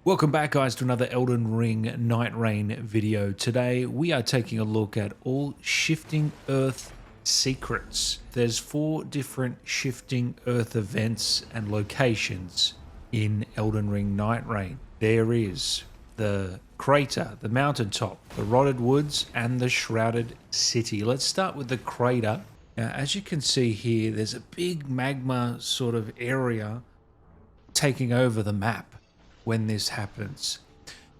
Welcome back, guys, to another Elden Ring Nightreign video. Today we are taking a look at all Shifting Earth secrets. There's 4 different Shifting Earth events and locations in Elden Ring Nightreign. There is the crater, the mountaintop, the rotted woods, and the Shrouded City. Let's start with the crater. Now, as you can see here, there's a big magma sort of area taking over the map when this happens.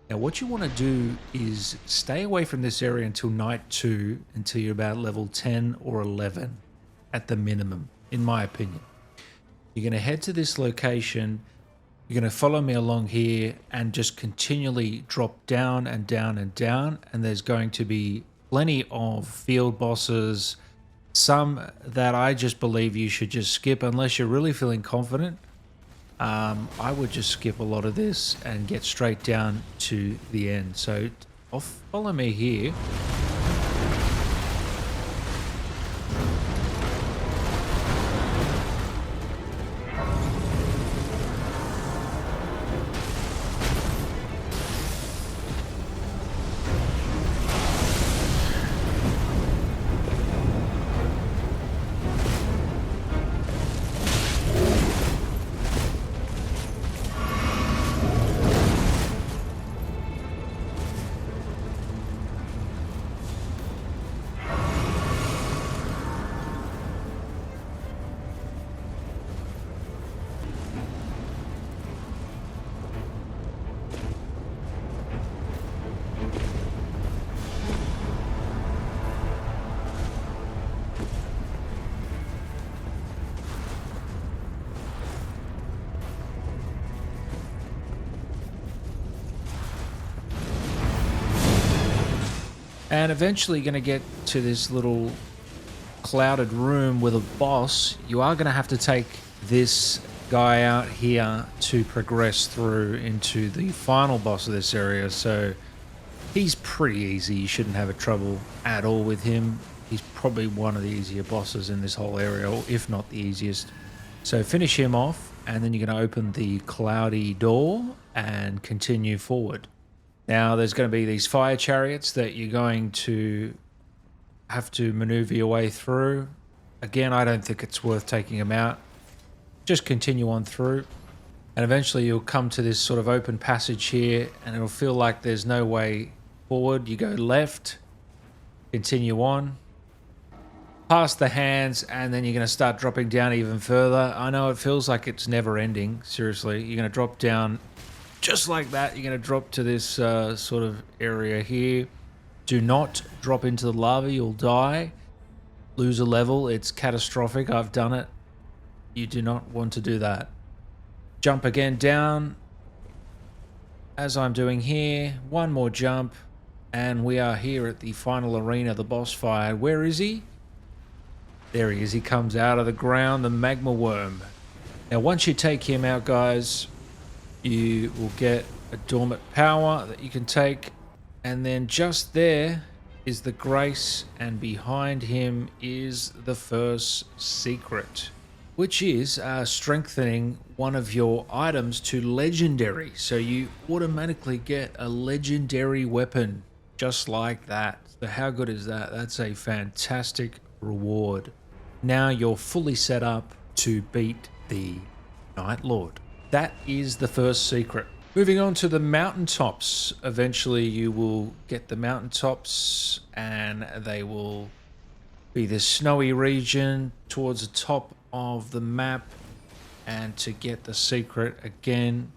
Now what you want to do is stay away from this area until night 2, until you're about level 10 or 11 at the minimum, in my opinion. You're going to head to this location, you're going to follow me along here and just continually drop down and down and down, and there's going to be plenty of field bosses, some that I just believe you should just skip unless you're really feeling confident. I would just skip a lot of this and get straight down to the end. So follow me here. And eventually you're going to get to this little clouded room with a boss. You are going to have to take this guy out here to progress through into the final boss of this area. So he's pretty easy. You shouldn't have a trouble at all with him. He's probably one of the easier bosses in this whole area, or if not the easiest. So finish him off, and then you're going to open the cloudy door and continue forward. Now, there's going to be these fire chariots that you're going to have to maneuver your way through. Again, I don't think it's worth taking them out. Just continue on through. And eventually you'll come to this sort of open passage here, and it'll feel like there's no way forward. You go left, continue on, past the hands, and then you're going to start dropping down even further. I know it feels like it's never ending. Seriously, you're going to drop down just like that. You're going to drop to this sort of area here. Do not drop into the lava. You'll die. Lose a level. It's catastrophic. I've done it. You do not want to do that. Jump again down, as I'm doing here. One more jump, and we are here at the final arena, the boss fight. Where is he? There he is. He comes out of the ground, the magma worm. Now, once you take him out, guys, you will get a dormant power that you can take, and then just there is the grace, and behind him is the first secret, which is strengthening one of your items to legendary. So you automatically get a legendary weapon just like that. So how good is that? That's a fantastic reward. Now you're fully set up to beat the Night Lord. That is the first secret. Moving on to the mountaintops. Eventually you will get the mountaintops, and they will be this snowy region towards the top of the map. And to get the secret again,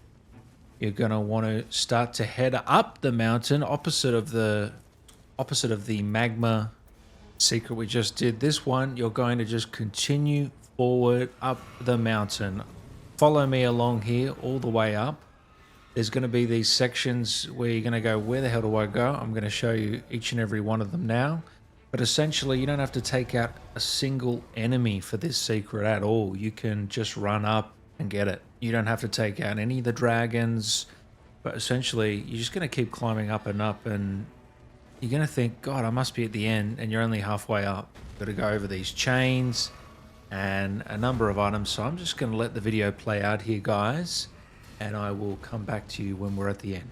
you're going to want to start to head up the mountain, opposite of the magma secret we just did. This one, you're going to just continue forward up the mountain. Follow me along here all the way up. There's going to be these sections where you're going to go, where the hell do I go? I'm going to show you each and every one of them now. But essentially, you don't have to take out a single enemy for this secret at all. You can just run up and get it. You don't have to take out any of the dragons. But essentially, you're just going to keep climbing up, and you're going to think, God, I must be at the end, and you're only halfway up. You've got to go over these chains and a number of items. So I'm just going to let the video play out here, guys, and I will come back to you when we're at the end.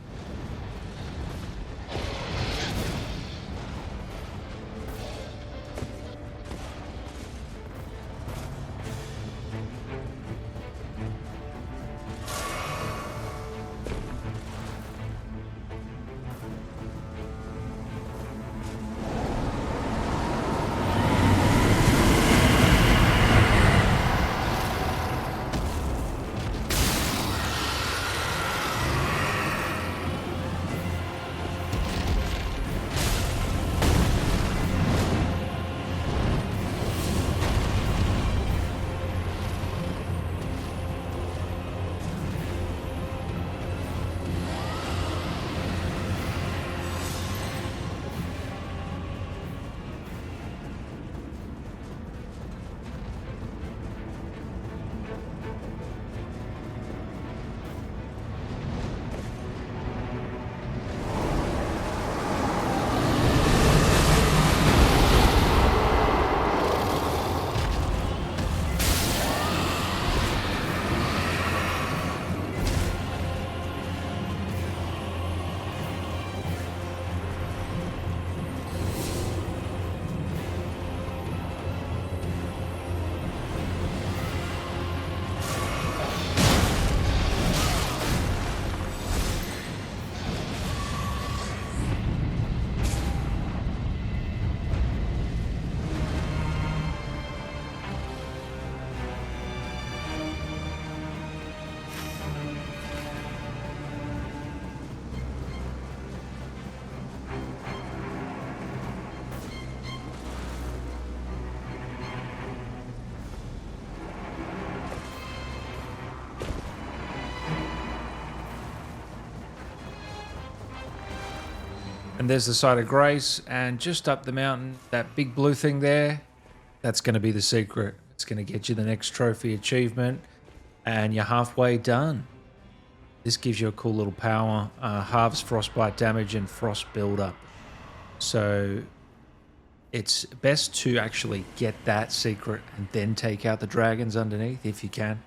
And there's the site of grace, and just up the mountain, that big blue thing there, that's going to be the secret. It's going to get you the next trophy achievement, and you're halfway done. This gives you a cool little power, halves frostbite damage and frost buildup. So it's best to actually get that secret and then take out the dragons underneath if you can,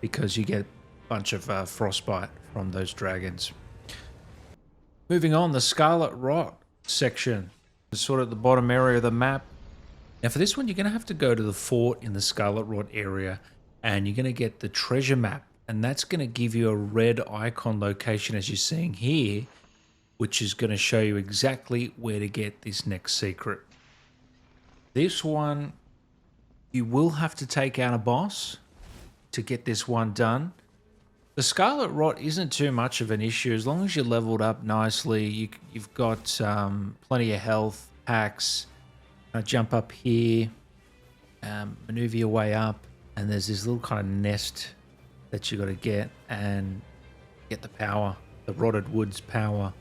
because you get a bunch of frostbite from those dragons. Moving on, the Scarlet Rot section is sort of at the bottom area of the map. Now for this one, you're going to have to go to the fort in the Scarlet Rot area, and you're going to get the treasure map, and that's going to give you a red icon location as you're seeing here, which is going to show you exactly where to get this next secret. This one, you will have to take out a boss to get this one done. The Scarlet Rot isn't too much of an issue as long as you're leveled up nicely. You've got plenty of health packs. Jump up here, maneuver your way up, and there's this little kind of nest that you got to get and get the power, the Rotted Woods power,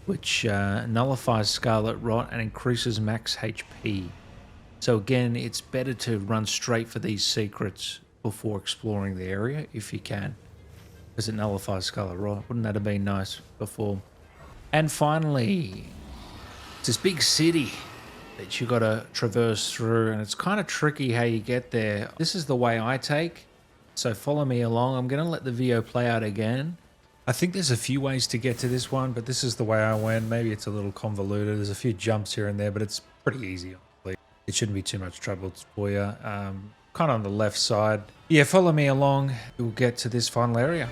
which nullifies Scarlet Rot and increases max HP. So again, it's better to run straight for these secrets before exploring the area if you can, because it nullifies Scarlet Rot. Wouldn't that have been nice before? And finally, it's this big city that you got to traverse through, and it's kind of tricky how you get there. This is the way I take, so follow me along. I'm going to let the video play out again. I think there's a few ways to get to this one, but this is the way I went. Maybe it's a little convoluted. There's a few jumps here and there, but it's pretty easy, honestly. It shouldn't be too much trouble for you. Kind of on the left side. Yeah, follow me along. We'll get to this final area.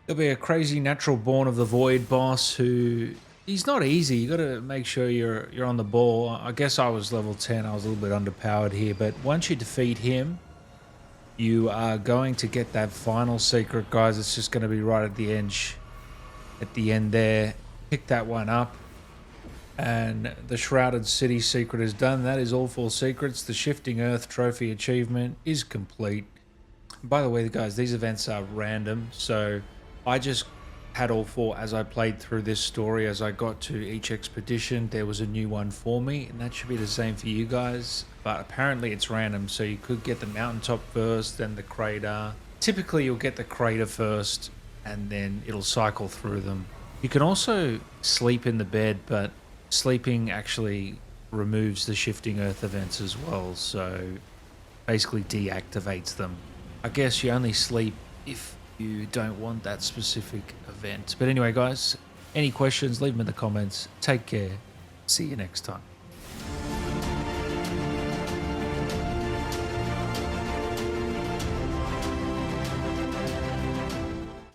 There'll be a crazy natural born of the void boss who he's not easy. You got to make sure you're on the ball. I guess I was level 10. I was a little bit underpowered here, but once you defeat him, you are going to get that final secret, guys. It's just going to be right at the edge, at the end there. Pick that one up. And the Shrouded City secret is done. That is all 4 secrets. The Shifting Earth trophy achievement is complete. By the way, guys, these events are random. So I just had all 4 as I played through this story. As I got to each expedition, there was a new one for me. And that should be the same for you guys. But apparently it's random. So you could get the Mountaintop first, then the crater. Typically you'll get the crater first, and then it'll cycle through them. You can also sleep in the bed, but sleeping actually removes the Shifting Earth events as well, so basically deactivates them. I guess you only sleep if you don't want that specific event. But anyway, guys, any questions, leave them in the comments. Take care. See you next time.